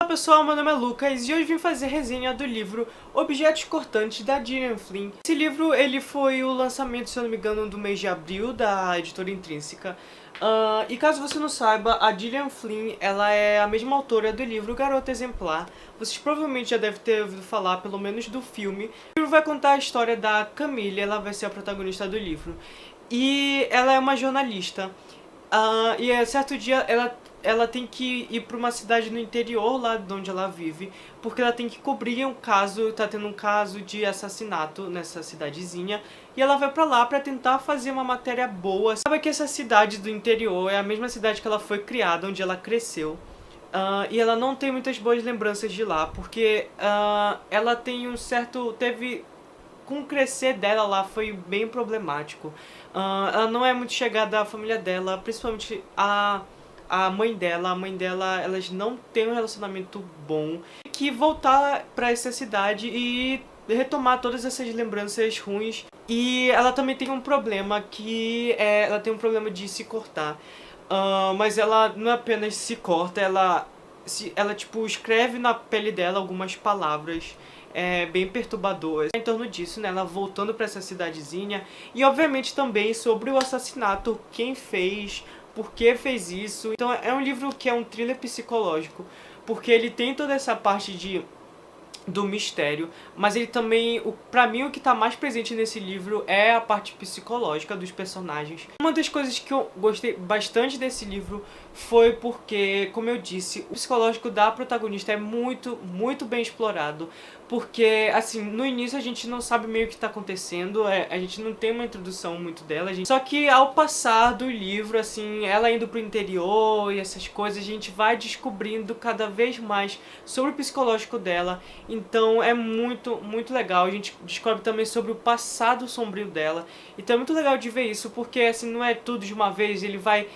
Olá pessoal, meu nome é Lucas e hoje vim fazer resenha do livro Objetos Cortantes, da Gillian Flynn. Esse livro ele foi o lançamento, se eu não me engano, do mês de abril da editora Intrínseca. E caso você não saiba, a Gillian Flynn ela é a mesma autora do livro Garota Exemplar. Vocês provavelmente já devem ter ouvido falar, pelo menos, do filme. O livro vai contar a história da Camille, ela vai ser a protagonista do livro. E ela é uma jornalista. E a certo dia ela tem que ir para uma cidade no interior lá de onde ela vive, porque ela tem que cobrir um caso, tá tendo um caso de assassinato nessa cidadezinha, e ela vai pra lá pra tentar fazer uma matéria boa. Sabe que essa cidade do interior é a mesma cidade que ela foi criada, onde ela cresceu. E ela não tem muitas boas lembranças de lá, porque ela tem um certo... com o crescer dela lá foi bem problemático. Ela não é muito chegada à família dela, principalmente a mãe dela. A mãe dela, elas não têm um relacionamento bom. Que voltar pra essa cidade e retomar todas essas lembranças ruins. E ela também tem um problema ela tem um problema de se cortar. Mas ela não apenas se corta, ela tipo escreve na pele dela algumas palavras bem perturbadoras em torno disso, né? Ela voltando pra essa cidadezinha. E obviamente também sobre o assassinato, quem fez, por que fez isso. Então é um livro que é um thriller psicológico, porque ele tem toda essa parte do mistério, mas ele também, pra mim, o que tá mais presente nesse livro é a parte psicológica dos personagens. Uma das coisas que eu gostei bastante desse livro foi porque, como eu disse, o psicológico da protagonista é muito, muito bem explorado, porque, assim, no início a gente não sabe meio o que tá acontecendo, a gente não tem uma introdução muito dela, só que ao passar do livro, assim, ela indo pro interior e essas coisas, a gente vai descobrindo cada vez mais sobre o psicológico dela. Então é muito, muito legal. A gente descobre também sobre o passado sombrio dela. Então é muito legal de ver isso, porque assim, não é tudo de uma vez, ele vai...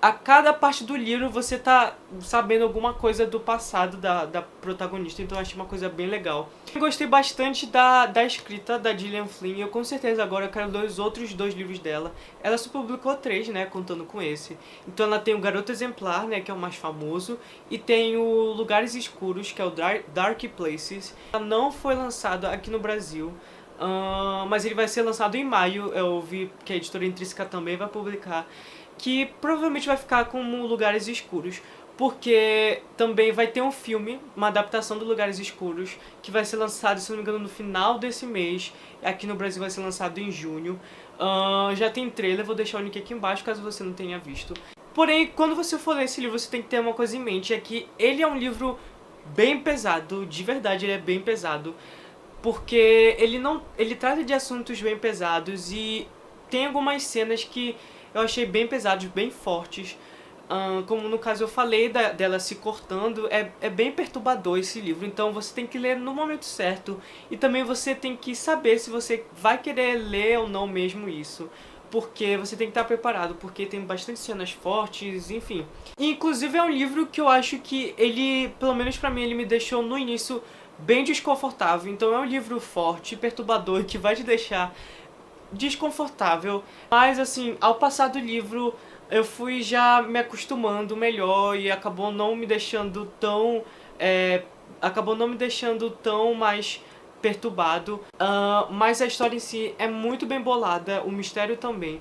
A cada parte do livro você tá sabendo alguma coisa do passado da protagonista, então eu achei uma coisa bem legal. Eu gostei bastante da escrita da Gillian Flynn, eu com certeza agora quero ler os outros 2 livros dela. Ela só publicou 3, né, contando com esse. Então ela tem o Garota Exemplar, né, que é o mais famoso, e tem o Lugares Escuros, que é o Dark Places. Ela não foi lançado aqui no Brasil, mas ele vai ser lançado em maio. Eu vi que a editora Intrínseca também vai publicar, que provavelmente vai ficar como Lugares Escuros, porque também vai ter um filme, uma adaptação do Lugares Escuros, que vai ser lançado, se não me engano, no final desse mês. Aqui no Brasil vai ser lançado em junho. Já tem trailer, vou deixar o link aqui embaixo caso você não tenha visto. Porém, quando você for ler esse livro, você tem que ter uma coisa em mente, é que ele é um livro bem pesado, de verdade ele é bem pesado, porque ele trata de assuntos bem pesados e tem algumas cenas que eu achei bem pesados, bem fortes. Como no caso eu falei dela se cortando, é bem perturbador esse livro, então você tem que ler no momento certo. E também você tem que saber se você vai querer ler ou não mesmo isso, porque você tem que estar preparado, porque tem bastante cenas fortes, enfim. E, inclusive é um livro que eu acho que ele, pelo menos pra mim, ele me deixou no início bem desconfortável. Então é um livro forte, perturbador, que vai te deixar desconfortável, mas assim, ao passar do livro eu fui já me acostumando melhor e acabou não me deixando tão mais perturbado. Mas a história em si é muito bem bolada, o mistério também.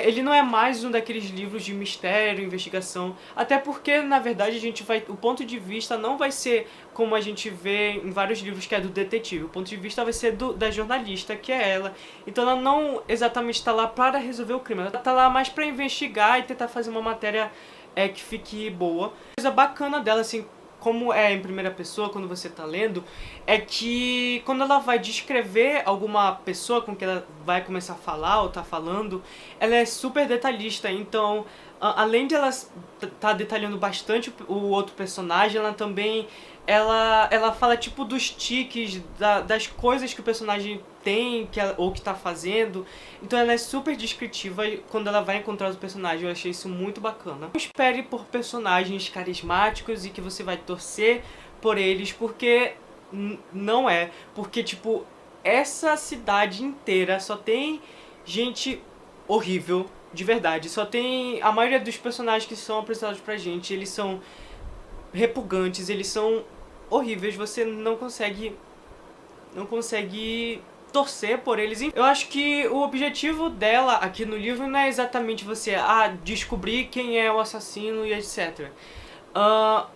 Ele não é mais um daqueles livros de mistério, investigação, até porque na verdade o ponto de vista não vai ser como a gente vê em vários livros, que é do detetive. O ponto de vista vai ser da jornalista, que é ela. Então ela não exatamente está lá para resolver o crime, ela está lá mais para investigar e tentar fazer uma matéria que fique boa. A coisa bacana dela, assim, como é em primeira pessoa, quando você tá lendo, é que quando ela vai descrever alguma pessoa com que ela vai começar a falar ou tá falando, ela é super detalhista. Então, além de ela tá detalhando bastante o outro personagem, ela também ela fala tipo dos tiques, das coisas que o personagem tem ou que tá fazendo. Então ela é super descritiva quando ela vai encontrar os personagens. Eu achei isso muito bacana. Não espere por personagens carismáticos e que você vai torcer por eles, porque não é. Porque, tipo, essa cidade inteira só tem gente horrível, de verdade. Só tem... A maioria dos personagens que são apresentados pra gente, eles são repugnantes, eles são horríveis, você não consegue torcer por eles. Eu acho que o objetivo dela aqui no livro não é exatamente você descobrir quem é o assassino e etc.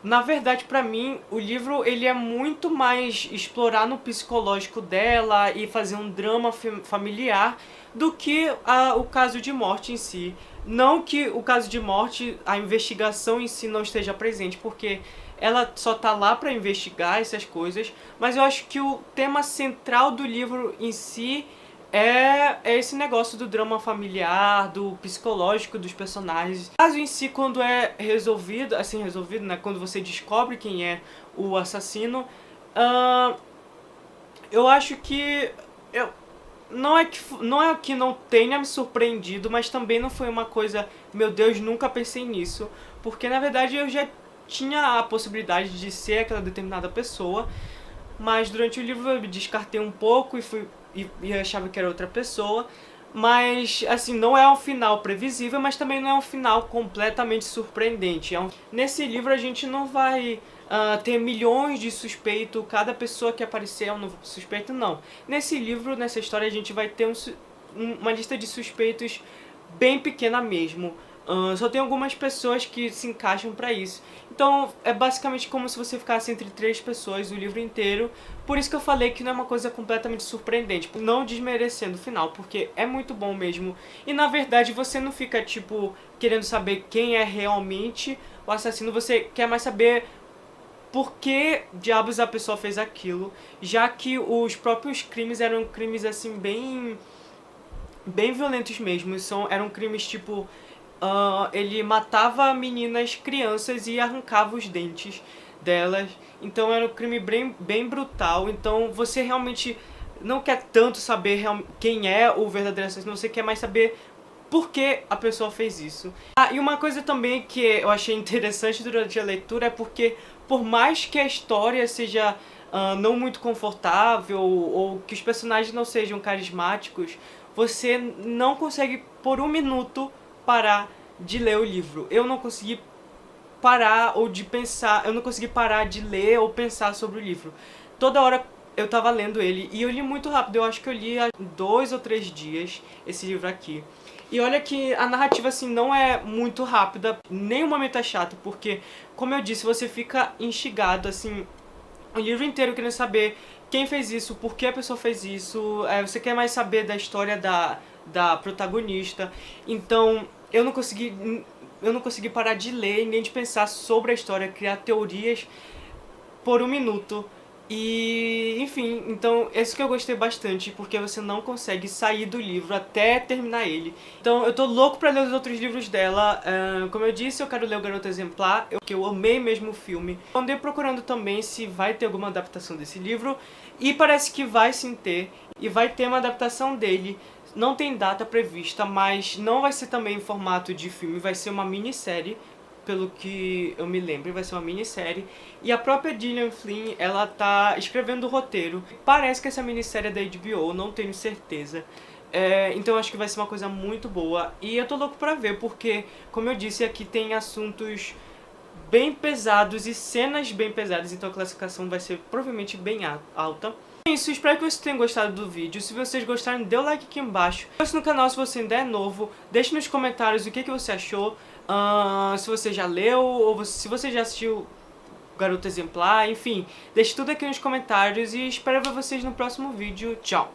Na verdade, pra mim, o livro ele é muito mais explorar no psicológico dela e fazer um drama familiar do que o caso de morte em si. Não que o caso de morte, a investigação em si não esteja presente, porque ela só tá lá pra investigar essas coisas, mas eu acho que o tema central do livro em si é esse negócio do drama familiar, do psicológico dos personagens. O caso em si, quando é resolvido, né, quando você descobre quem é o assassino, eu acho que não é que não tenha me surpreendido, mas também não foi uma coisa, meu Deus, nunca pensei nisso, porque na verdade eu já tinha a possibilidade de ser aquela determinada pessoa, mas durante o livro eu me descartei um pouco e achava que era outra pessoa. Mas, assim, não é um final previsível, mas também não é um final completamente surpreendente. Nesse livro a gente não vai ter milhões de suspeitos, cada pessoa que aparecer é um novo suspeito, não. Nesse livro, nessa história, a gente vai ter uma lista de suspeitos bem pequena mesmo. Só tem algumas pessoas que se encaixam pra isso. Então é basicamente como se você ficasse entre 3 pessoas o livro inteiro. Por isso que eu falei que não é uma coisa completamente surpreendente, não desmerecendo o final, porque é muito bom mesmo. E na verdade você não fica tipo querendo saber quem é realmente o assassino, você quer mais saber por que diabos a pessoa fez aquilo, já que os próprios crimes eram crimes assim bem violentos mesmo. Eram crimes tipo ele matava meninas, crianças e arrancava os dentes delas. Então era um crime bem brutal. Então você realmente não quer tanto saber quem é o verdadeiro assassino, você quer mais saber por que a pessoa fez isso. E uma coisa também que eu achei interessante durante a leitura é porque, por mais que a história seja não muito confortável ou que os personagens não sejam carismáticos, você não consegue por um minuto parar de ler o livro. Eu não consegui parar eu não consegui parar de ler ou pensar sobre o livro. Toda hora eu tava lendo ele, e eu li muito rápido, eu acho que eu li há 2 ou 3 dias esse livro aqui. E olha que a narrativa assim não é muito rápida, nem um momento é chato, porque, como eu disse, você fica instigado assim o livro inteiro querendo saber quem fez isso, por que a pessoa fez isso, você quer mais saber da história da protagonista. Então eu não consegui parar de ler e nem de pensar sobre a história, criar teorias por um minuto. E, enfim, então, isso que eu gostei bastante, porque você não consegue sair do livro até terminar ele. Então, eu tô louco pra ler os outros livros dela. Como eu disse, eu quero ler o Garota Exemplar, que eu amei mesmo o filme. Andei procurando também se vai ter alguma adaptação desse livro, e parece que vai sim ter, e vai ter uma adaptação dele. Não tem data prevista, mas não vai ser também em formato de filme, vai ser uma minissérie, pelo que eu me lembro, vai ser uma minissérie. E a própria Gillian Flynn, ela tá escrevendo o roteiro. Parece que essa minissérie é da HBO, não tenho certeza. Então eu acho que vai ser uma coisa muito boa. E eu tô louco pra ver, porque, como eu disse, aqui tem assuntos bem pesados e cenas bem pesadas, então a classificação vai ser provavelmente bem alta. É isso, espero que vocês tenham gostado do vídeo. Se vocês gostaram, dê o like aqui embaixo. Inscreva-se no canal se você ainda é novo. Deixe nos comentários o que você achou. Se você já leu, ou se você já assistiu Garota Exemplar, enfim. Deixe tudo aqui nos comentários e espero ver vocês no próximo vídeo. Tchau!